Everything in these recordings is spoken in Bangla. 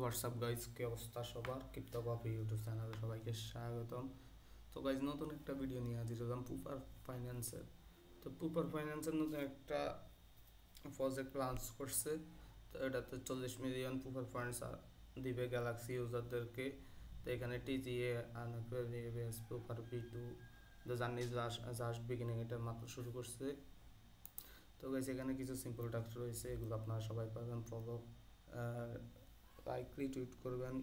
হোয়াটসঅ্যাপ গাইজ, কি অবস্থা সবার? ক্রিপ্টো কফি ইউটিউব চ্যানেলে সবাইকে স্বাগতম। তো গাইজ, নতুন একটা ভিডিও নিয়ে হাজির হলাম পুপার ফাইন্যান্সের। তো পুপার ফাইন্যান্সের নতুন একটা প্রজেক্ট লঞ্চ করছে। তো এটাতে 40 মিলিয়ন পুপার ফান্ডস দিবে গ্যালাক্সি ইউজারদেরকে। তো এখানে টিজিএ পুপার বি2 দ্য জার্নি জাস্ট বিগিনিং, এটা মাত্র শুরু করছে। তো গাইজ, এখানে কিছু সিম্পল টাস্ক রয়েছে, এগুলো আপনারা সবাই পাবেন। ফলো, লাইক, রিটুইট করবেন,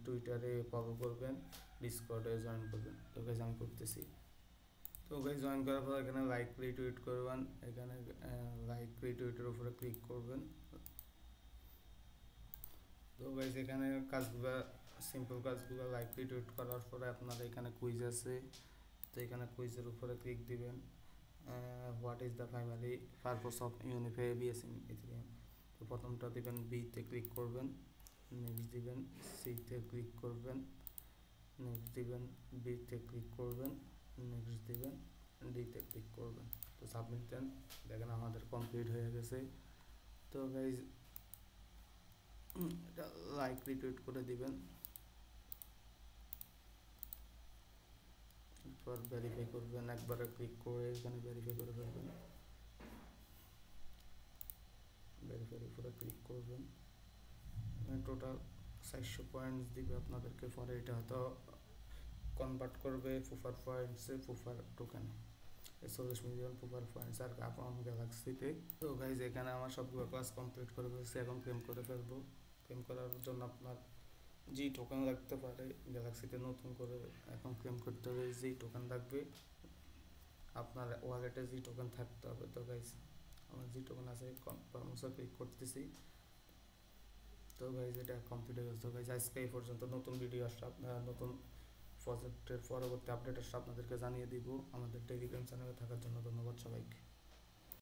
টুইটারে ফলো করবেন, ডিসকর্ডে জয়েন করবেন। তো গাইজ, আমি করতেছি। তো গাইজ, জয়েন করার পর এখানে লাইক রিটুইট করবেন। এখানে লাইক রিটুইটের উপরে ক্লিক করবেন। তো গাইজ, এখানে কাজগুলো সিম্পল কাজগুলো লাইক রিটুইট করার পরে আপনার এখানে কুইজ আছে। তো এখানে কুইজের উপরে ক্লিক দিবেন। What is the primary purpose of unify ABS in Ethereum. তো প্রথমটা দিবেন, বিতে ক্লিক করবেন, নেক্সট দিবেন, সিতে ক্লিক করবেন, নেক্সট দিবেন, বিতে ক্লিক করবেন, নেক্সট দিবেন, ডিতে ক্লিক করবেন। তো সাবমিট দেন। দেখেন আমাদের কমপ্লিট হয়ে গেছে। তো গাইজ, এটা লাইক রিটুইট করে দিবেন। এরপর ভেরিফাই করবেন, একবারে ক্লিক করে এখানে ভেরিফাই করে ফেলবেন। ভেরিফাইয়ের উপরে ক্লিক করবেন। টোটাল 400 পয়েন্টস দিবে আপনাদেরকে। পরে এটা হয়তো কনভার্ট করবে ফুফার পয়েন্টসে, ফুফার টোকেনে। 40 মিলিয়ন ফুফার পয়েন্টস আর আপন গ্যালাক্সিতে। তো গাইজ, এখানে আমার সবগুলো ক্লাস কমপ্লিট করে ফেলছি, এখন ক্লেম করে ফেলবো। ক্লেম করার জন্য আপনার জি টোকেন লাগতে পারে গ্যালাক্সিতে, নতুন করে এখন ক্লেম করতে হবে। জি টোকেন লাগবে, আপনার ওয়ালেটে জি টোকেন থাকতে হবে। তো গাইজ, আমার জি টোকেন আছে, কনফার্মসে ক্লিক করতেছি। তো গাইজ, এটা কমপ্লিট হয়ে গেছে। তো গাইজ, আজকে এই পর্যন্ত। নতুন ভিডিও আসলে আপনারা নতুন প্রজেক্টের পরবর্তী আপডেট আসলে আপনাদেরকে জানিয়ে দিব। আমাদের টেলিগ্রাম চ্যানেলে থাকার জন্য ধন্যবাদ সবাইকে।